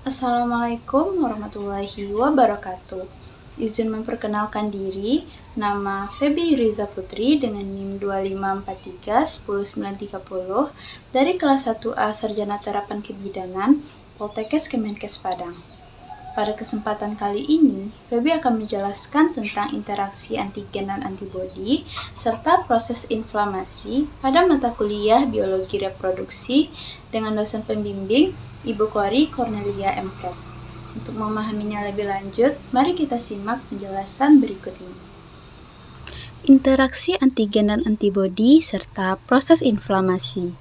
Assalamualaikum warahmatullahi wabarakatuh. Izin memperkenalkan diri, nama Feby Yuriza Putri dengan NIM 2543-10930 dari kelas 1A Sarjana Terapan Kebidanan, Poltekkes Kemenkes Padang. Pada kesempatan kali ini, Feby akan menjelaskan tentang interaksi antigen dan antibodi serta proses inflamasi pada mata kuliah Biologi Reproduksi dengan dosen pembimbing Ibu Kori Cornelia MK. Untuk memahaminya lebih lanjut, mari kita simak penjelasan berikut ini. Interaksi antigen dan antibodi serta proses inflamasi.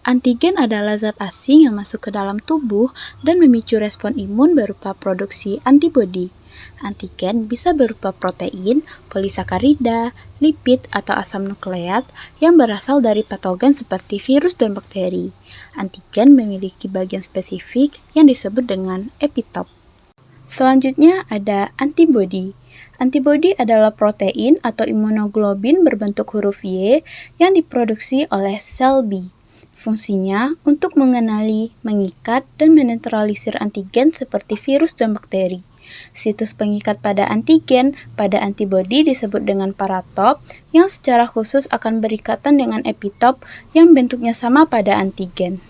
Antigen adalah zat asing yang masuk ke dalam tubuh dan memicu respon imun berupa produksi antibodi. Antigen bisa berupa protein, polisakarida, lipid, atau asam nukleat yang berasal dari patogen seperti virus dan bakteri. Antigen memiliki bagian spesifik yang disebut dengan epitop. Selanjutnya ada antibodi. Antibodi adalah protein atau imunoglobin berbentuk huruf Y yang diproduksi oleh sel B. Fungsinya untuk mengenali, mengikat, dan menetralisir antigen seperti virus dan bakteri. Situs pengikat pada antigen pada antibodi disebut dengan paratop yang secara khusus akan berikatan dengan epitop yang bentuknya sama pada antigen.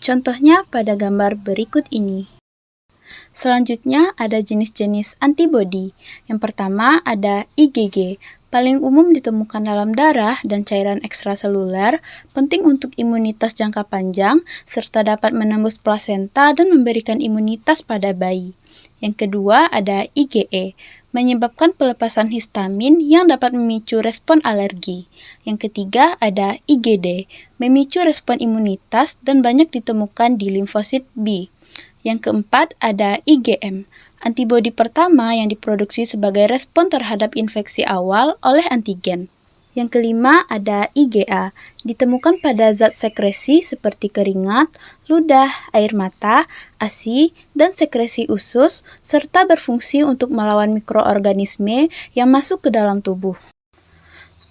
Contohnya pada gambar berikut ini. Selanjutnya ada jenis-jenis antibodi. Yang pertama ada IgG. Paling umum ditemukan dalam darah dan cairan ekstraseluler, penting untuk imunitas jangka panjang, serta dapat menembus plasenta dan memberikan imunitas pada bayi. Yang kedua ada IgE, menyebabkan pelepasan histamin yang dapat memicu respon alergi. Yang ketiga ada IgD, memicu respon imunitas dan banyak ditemukan di limfosit B. Yang keempat ada IgM, antibodi pertama yang diproduksi sebagai respon terhadap infeksi awal oleh antigen. Yang kelima ada IgA, ditemukan pada zat sekresi seperti keringat, ludah, air mata, ASI, dan sekresi usus, serta berfungsi untuk melawan mikroorganisme yang masuk ke dalam tubuh.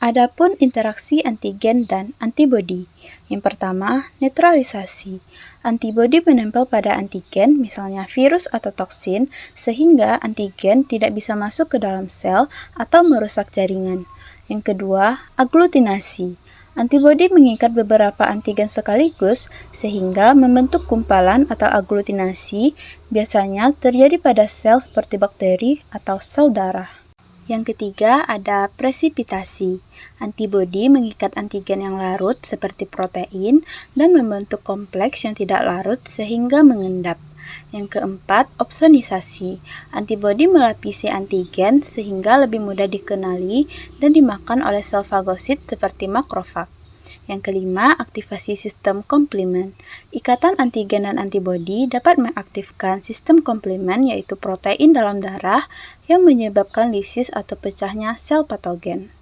Adapun interaksi antigen dan antibodi. Yang pertama, netralisasi. Antibodi menempel pada antigen, misalnya virus atau toksin, sehingga antigen tidak bisa masuk ke dalam sel atau merusak jaringan. Yang kedua, aglutinasi. Antibodi mengikat beberapa antigen sekaligus, sehingga membentuk kumpalan atau aglutinasi, biasanya terjadi pada sel seperti bakteri atau sel darah. Yang ketiga ada presipitasi. Antibodi mengikat antigen yang larut seperti protein dan membentuk kompleks yang tidak larut sehingga mengendap. Yang keempat, opsonisasi. Antibodi melapisi antigen sehingga lebih mudah dikenali dan dimakan oleh sel fagosit seperti makrofag. Yang kelima, aktivasi sistem komplement. Ikatan antigen dan antibodi dapat mengaktifkan sistem komplement yaitu protein dalam darah yang menyebabkan lisis atau pecahnya sel patogen.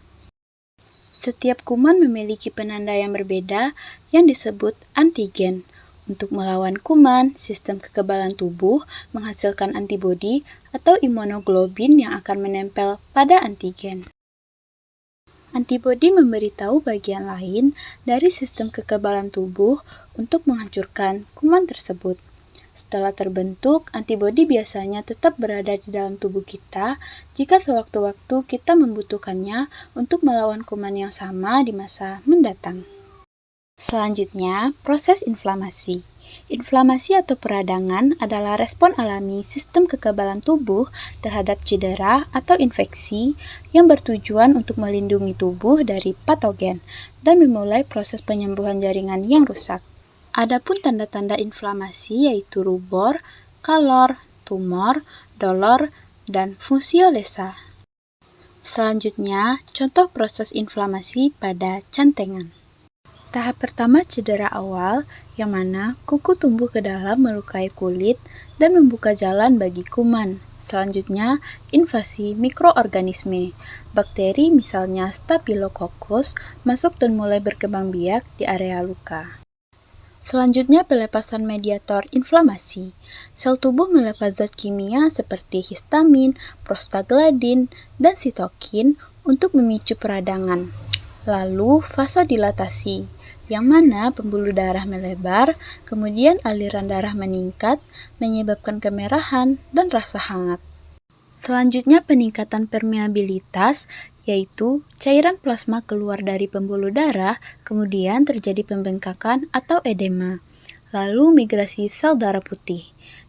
Setiap kuman memiliki penanda yang berbeda yang disebut antigen. Untuk melawan kuman, sistem kekebalan tubuh menghasilkan antibodi atau imunoglobin yang akan menempel pada antigen. Antibodi memberitahu bagian lain dari sistem kekebalan tubuh untuk menghancurkan kuman tersebut. Setelah terbentuk, antibodi biasanya tetap berada di dalam tubuh kita jika sewaktu-waktu kita membutuhkannya untuk melawan kuman yang sama di masa mendatang. Selanjutnya, proses inflamasi. Inflamasi atau peradangan adalah respon alami sistem kekebalan tubuh terhadap cedera atau infeksi yang bertujuan untuk melindungi tubuh dari patogen dan memulai proses penyembuhan jaringan yang rusak. Adapun tanda-tanda inflamasi yaitu rubor, kalor, tumor, dolor, dan funsiolesa. Selanjutnya, contoh proses inflamasi pada cantengan. Tahap pertama cedera awal, yang mana kuku tumbuh ke dalam melukai kulit dan membuka jalan bagi kuman. Selanjutnya, invasi mikroorganisme. Bakteri misalnya Staphylococcus masuk dan mulai berkembang biak di area luka. Selanjutnya, pelepasan mediator inflamasi. Sel tubuh melepas zat kimia seperti histamin, prostaglandin, dan sitokin untuk memicu peradangan. Lalu vasodilatasi, yang mana pembuluh darah melebar, kemudian aliran darah meningkat, menyebabkan kemerahan dan rasa hangat. Selanjutnya peningkatan permeabilitas, yaitu cairan plasma keluar dari pembuluh darah, kemudian terjadi pembengkakan atau edema. Lalu migrasi sel darah putih,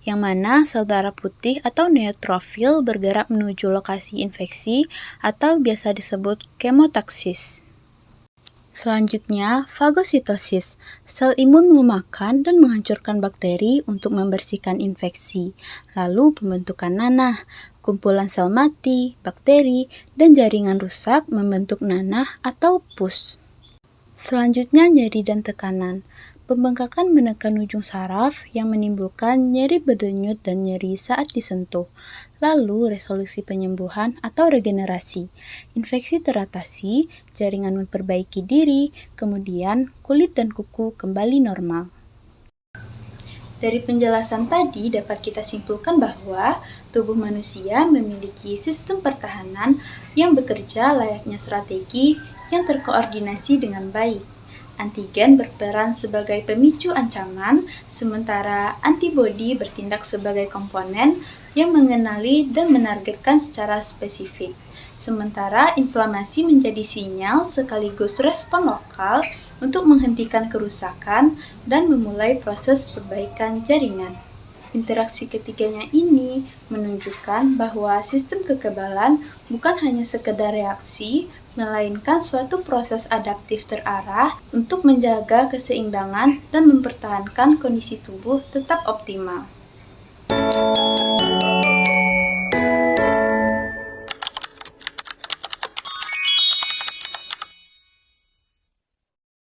yang mana sel darah putih atau neutrofil bergerak menuju lokasi infeksi atau biasa disebut kemotaksis. Selanjutnya, fagositosis. Sel imun memakan dan menghancurkan bakteri untuk membersihkan infeksi. Lalu pembentukan nanah. Kumpulan sel mati, bakteri, dan jaringan rusak membentuk nanah atau pus. Selanjutnya, nyeri dan tekanan. Pembengkakan menekan ujung saraf yang menimbulkan nyeri berdenyut dan nyeri saat disentuh. Lalu, resolusi penyembuhan atau regenerasi. Infeksi teratasi, jaringan memperbaiki diri, kemudian kulit dan kuku kembali normal. Dari penjelasan tadi dapat kita simpulkan bahwa tubuh manusia memiliki sistem pertahanan yang bekerja layaknya strategi yang terkoordinasi dengan baik. Antigen berperan sebagai pemicu ancaman, sementara antibodi bertindak sebagai komponen yang mengenali dan menargetkan secara spesifik. Sementara inflamasi menjadi sinyal sekaligus respon lokal untuk menghentikan kerusakan dan memulai proses perbaikan jaringan. Interaksi ketiganya ini menunjukkan bahwa sistem kekebalan bukan hanya sekedar reaksi, melainkan suatu proses adaptif terarah untuk menjaga keseimbangan dan mempertahankan kondisi tubuh tetap optimal.